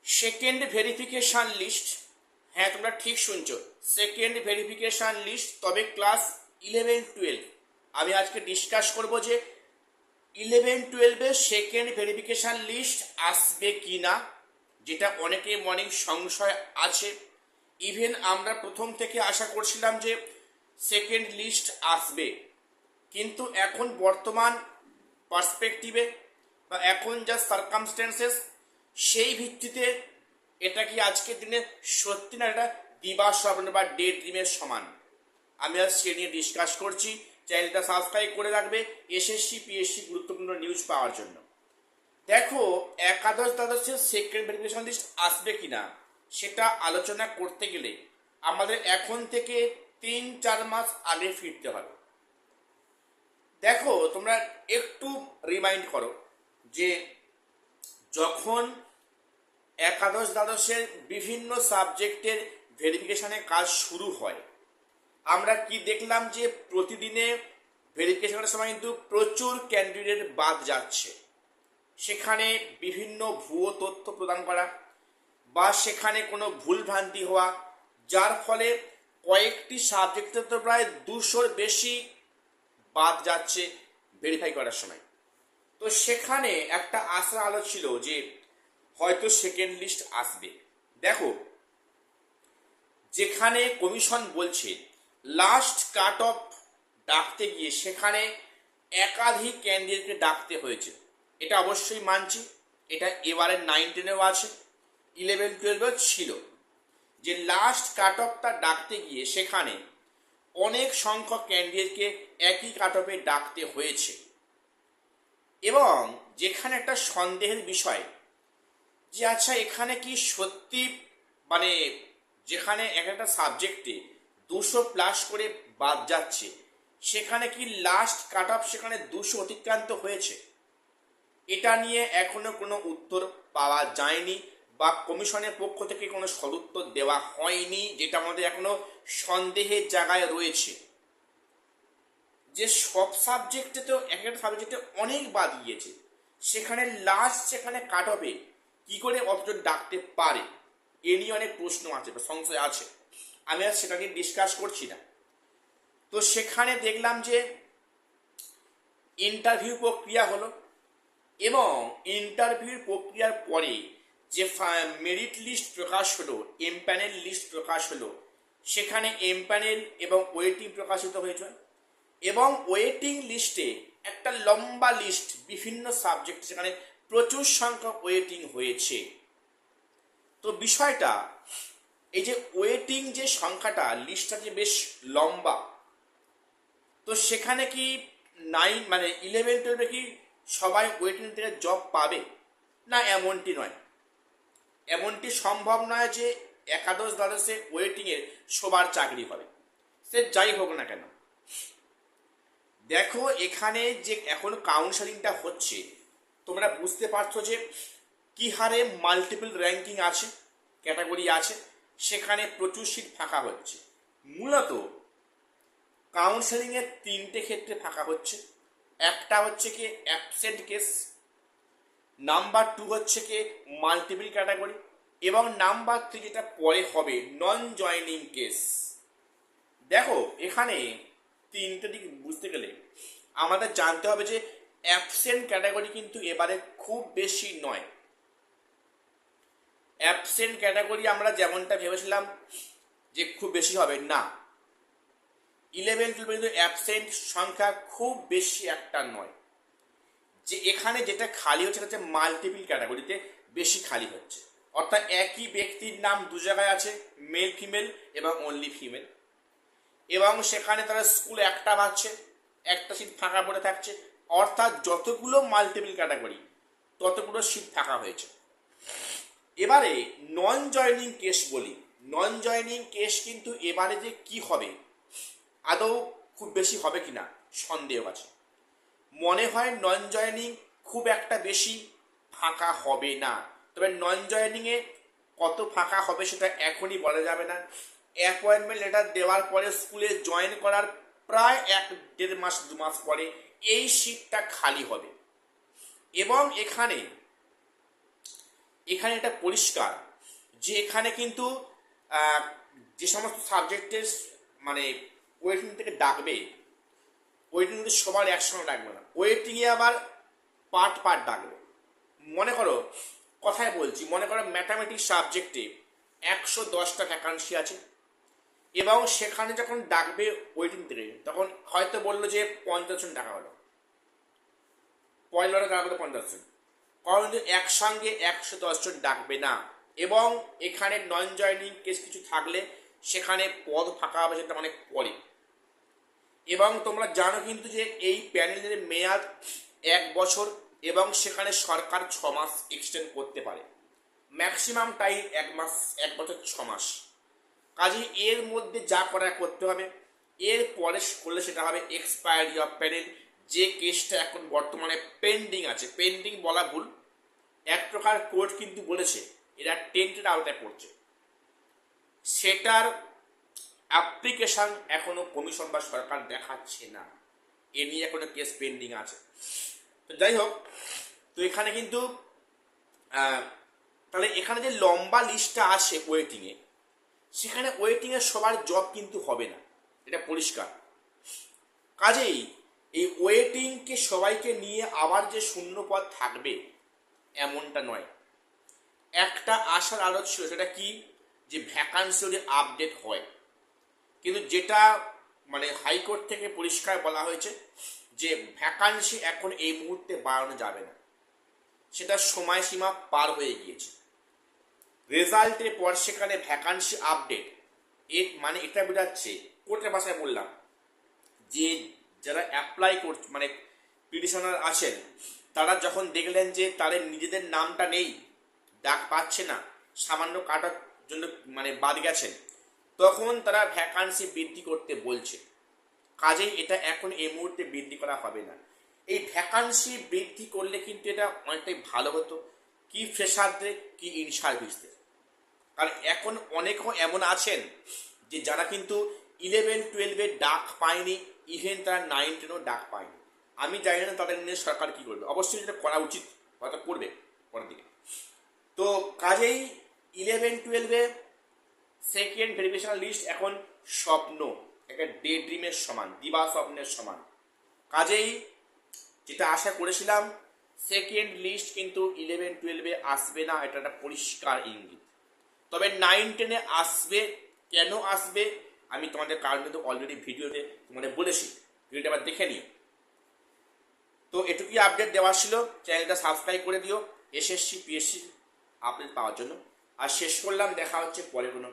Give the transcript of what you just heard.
Second verification list, হ্যাঁ তোমরা ঠিক শুনছো, সেকেন্ড ভেরিফিকেশান লিস্ট, তবে ক্লাস 11-12 আমি আজকে ডিসকাস করব যে 11-12 সেকেন্ড ভেরিফিকেশান লিস্ট আসবে কি না, যেটা অনেকের মনে সংশয় আছে। ইভেন আমরা প্রথম থেকে আশা করছিলাম যে সেকেন্ড লিস্ট আসবে, কিন্তু এখন বর্তমান পার্সপেক্টিভে বা এখন যা সার্কামস্ট্যান্সেস, সেই ভিত্তিতে এটা কি আজকের দিনে সত্যি না এটা দিবা স্বপ্ন বা ডে ড্রিমের সমান। আমি আজ সে নিয়ে ডিসকাস করছি। চ্যানেলটা সাবস্ক্রাইব করে রাখবে এসএসসি পিএসসি গুরুত্বপূর্ণ নিউজ পাওয়ার জন্য। দেখো, একাদশ দ্বাদশের সেকেন্ড ভেরিফিকেশন লিস্ট আসবে কিনা সেটা আলোচনা করতে গেলে আমাদের এখন থেকে 3-4 মাস আগে ফিরতে হবে। দেখো, তোমরা একটু রিমাইন্ড করো যে যখন একাদশ দ্বাদশের বিভিন্ন সাবজেক্টের ভেরিফিকেশনের কাজ শুরু হয়, আমরা কি দেখলাম যে প্রতিদিনে ভেরিফিকেশনের সময় কিন্তু প্রচুর ক্যান্ডিডেট বাদ যাচ্ছে। সেখানে বিভিন্ন ভুয়ো তথ্য প্রদান করা বা সেখানে কোনো ভুলভ্রান্তি হওয়া, যার ফলে কয়েকটি সাবজেক্টে তো প্রায় 200-র বেশি বাদ যাচ্ছে ভেরিফাই করার সময়। তো সেখানে একটা আশার আলো ছিল যে হয়তো সেকেন্ড লিস্ট আসবে। দেখো, যেখানে কমিশন বলছে লাস্ট কাট অফ ডাকতে গিয়ে সেখানে একাধিক ক্যান্ডিডেটকে ডাকতে হয়েছে, এটা অবশ্যই মানছি। এটা এবারের 9-10-এও আছে, 11-12-এও ছিল, যে লাস্ট কাট অফটা ডাকতে গিয়ে সেখানে অনেক সংখ্যক ক্যান্ডিডেটকে একই কাট অফে ডাকতে হয়েছে। এবং যেখানে একটা সন্দেহের বিষয় যে আচ্ছা এখানে কি সত্যি মানে যেখানে এক একটা সাবজেক্টে 200+ করে বাদ যাচ্ছে, সেখানে কি লাস্ট কাট অফ সেখানে 200 অতিক্রান্ত হয়েছে, এটা নিয়ে এখনো কোনো উত্তর পাওয়া যায়নি বা কমিশনের পক্ষ থেকে কোনো সদুত্তর দেওয়া হয়নি, যেটা আমাদের এখনো সন্দেহের জায়গায় রয়েছে যে সব সাবজেক্টে তো এক একটা সাবজেক্টে অনেক বাদ গিয়েছে, সেখানে লাস্ট সেখানে কাট অফে কী করে অতজন ডাকতে পারে, এ নিয়ে অনেক প্রশ্ন আছে বা সংশয় আছে। আমি আর সেটা নিয়ে ডিসকাস করছি না। তো সেখানে দেখলাম যে ইন্টারভিউ প্রক্রিয়া হলো এবং ইন্টারভিউ প্রক্রিয়ার পরে যে মেরিট লিস্ট প্রকাশ হলো, এমপ্যানেল লিস্ট প্রকাশ হলো, সেখানে এমপ্যানেল এবং ওয়েটিং প্রকাশিত হয়েছে এবং ওয়েটিং লিস্টে একটা লম্বা লিস্ট বিভিন্ন সাবজেক্ট, সেখানে প্রচুর সংখ্যক ওয়েটিং হয়েছে। তো বিষয়টা এই যে ওয়েটিং যে সংখ্যাটা লিস্টটা যে বেশ লম্বা, তো সেখানে কি 11-12 কি সবাই ওয়েটিং থেকে জব পাবে না? এমনটি নয়, এমনটি সম্ভব নয় যে একাদশ দ্বাদশে ওয়েটিংয়ের সবার চাকরি হবে, সে যাই হোক না কেন। দেখো, এখানে যে এখন কাউন্সেলিংটা হচ্ছে, তোমরা বুঝতে পারছো যে কী হারে মাল্টিপল র্যাঙ্কিং আছে, ক্যাটাগরি আছে, সেখানে প্রচুর সিট ফাঁকা হচ্ছে। মূলত কাউন্সেলিংয়ের 3টে ক্ষেত্রে ফাঁকা হচ্ছে। একটা হচ্ছে কি অ্যাবসেন্ট কেস, নাম্বার 2 হচ্ছে কি মাল্টিপল ক্যাটাগরি, এবং নাম্বার 3 যেটা পরে হবে নন জয়নিং কেস। দেখো, এখানে 3টে দিক বুঝতে গেলে আমাদের জানতে হবে যে অ্যাবসেন্ট ক্যাটাগরি কিন্তু এবারে খুব বেশি নয়। অ্যাবসেন্ট ক্যাটাগরি আমরা যেমনটা ভেবেছিলাম যে খুব বেশি হবে না, 11-12 কিন্তু অ্যাবসেন্ট সংখ্যা খুব বেশি একটা নয়। যে এখানে যেটা খালি হচ্ছে সেটা হচ্ছে মাল্টিপল ক্যাটাগরিতে বেশি খালি হচ্ছে, অর্থাৎ একই ব্যক্তির নাম 2 জায়গায় আছে, মেল ফিমেল এবং অনলি ফিমেল, এবং সেখানে তারা স্কুল একটা পাচ্ছে, একটা সিট ফাঁকা পড়ে থাকছে, অর্থাৎ যতগুলো মাল্টিপল ক্যাটাগরি ততগুলো সিট ফাঁকা হয়েছে। এবারে নন জয়নিং কেস বলি, নন জয়নিং কেস কিন্তু এবারে যে কি হবে, আদৌ খুব বেশি হবে কিনা সন্দেহ আছে। মনে হয় নন জয়নিং খুব একটা বেশি ফাঁকা হবে না, তবে নন জয়নিংয়ে কত ফাঁকা হবে সেটা এখনই বলা যাবে না। অ্যাপয়েন্টমেন্ট লেটার দেওয়ার পরে স্কুলে জয়েন করার প্রায় 1-1.5 মাস 2 মাস পরে এই সিটটা খালি হবে। এবং এখানে এটা পরিষ্কার যে এখানে কিন্তু আহ, যে সমস্ত সাবজেক্টের মানে ওয়েটিং থেকে ডাকবে, ওয়েটিং কিন্তু সবার একসঙ্গে ডাকবে না, ওয়েটিংয়ে আবার পার্ট পার্ট ডাকবে। মনে করো, কথায় বলছি, মনে করো ম্যাথামেটিক্স সাবজেক্টে 110টা ভ্যাকান্সি আছে এবং সেখানে যখন ডাকবে ওয়েটিং থেকে, তখন হয়তো বললো যে 50 জন টাকা হলো, পয়লা টাকা হলো 50 জন, কারণ কিন্তু একসঙ্গে 110 জন ডাকবে না। এবং এখানে নন জয়নিং কেস কিছু থাকলে সেখানে পদ ফাঁকা হবে, সেটা অনেক পরে। এবং তোমরা জানো কিন্তু যে এই প্যানেলের মেয়াদ 1 বছর এবং সেখানে সরকার 6 মাস এক্সটেন্ড করতে পারে, ম্যাক্সিমাম টাইম 1 মাস, 1 বছর 6 মাস। কাজে এর মধ্যে যা করার করতে হবে, এর পরে করলে সেটা হবে এক্সপায়ারি অফ প্যানেল। যে কেসটা এখন বর্তমানে পেন্ডিং আছে, পেন্ডিং বলা ভুল, এক প্রকার কোর্ট কিন্তু বলেছে এরা টেন্টের আওতায় পড়ছে, সেটার অ্যাপ্লিকেশন এখনো কমিশন বা সরকার দেখাচ্ছে না, এ নিয়ে এখনো কেস পেন্ডিং আছে। তো যাই হোক, তো এখানে কিন্তু তাহলে এখানে যে লম্বা লিস্টটা আছে ওয়েটিংয়ে, সেখানে ওয়েটিংয়ে সবার জব কিন্তু হবে না, এটা পরিষ্কার। কাজেই এই ওয়েটিংকে সবাইকে নিয়ে আবার যে শূন্য পদ থাকবে এমনটা নয়। একটা আশার আলো ছিল, সেটা কি, যে ভ্যাকান্সি যদি আপডেট হয়, কিন্তু যেটা মানে হাইকোর্ট থেকে পরিষ্কার বলা হয়েছে যে ভ্যাকান্সি এখন এই মুহূর্তে বাড়ানো যাবে না, সেটা সময়সীমা পার হয়ে গিয়েছে। রেজাল্টের পর সেখানে ভ্যাকান্সি আপডেট, এর মানে এটা বোঝাচ্ছে, কোর্টের ভাষায় বললাম, যে যারা অ্যাপ্লাই করছে মানে পিটিশনার আছেন, তারা যখন দেখলেন যে তাদের নিজেদের নামটা নেই, ডাক পাচ্ছে না, সামান্য কাটার জন্য মানে বাদ গেছেন, তখন তারা ভ্যাকান্সি বৃদ্ধি করতে বলছে। কাজেই এটা এখন এই মুহূর্তে বৃদ্ধি করা হবে না। এই ভ্যাকান্সি বৃদ্ধি করলে কিন্তু এটা অনেকটাই ভালো হতো, কি ফ্রেশারদের কি ইন সার্ভিসদের। কারণ এখন অনেকেও এমন আছেন যে যারা কিন্তু 11-12 ডাক পায়নি, ইভেন তারা 9-10ও ডাক পায়নি। আমি জানি না তাদের নিয়ে সরকার কী করবে, অবশ্যই যেটা করা উচিত, হয়তো করবে পরের দিকে। তো কাজেই 11-12 সেকেন্ড ভেরিফিকেশন লিস্ট এখন স্বপ্ন, একটা ডে ড্রিমের সমান, দিবা স্বপ্নের সমান। কাজেই যেটা আশা করেছিলাম, সেকেন্ড লিস্ট কিন্তু 11-12 আসবে না, এটা একটা পরিষ্কার ইঙ্গিত। তবে 9-10 আসবে, কেন আসবে আমি তোমাদের কারণ কিন্তু অলরেডি ভিডিওতে তোমাদের বলেছি, ভিডিওটা আবার দেখে নিও। তো এটুকুই আপডেট দেওয়া ছিল, চ্যানেলটা সাবস্ক্রাইব করে দিও এসএসসি পিএসসি আপডেট পাওয়ার জন্য। আর শেষ করলাম, দেখা হচ্ছে পরে কোনো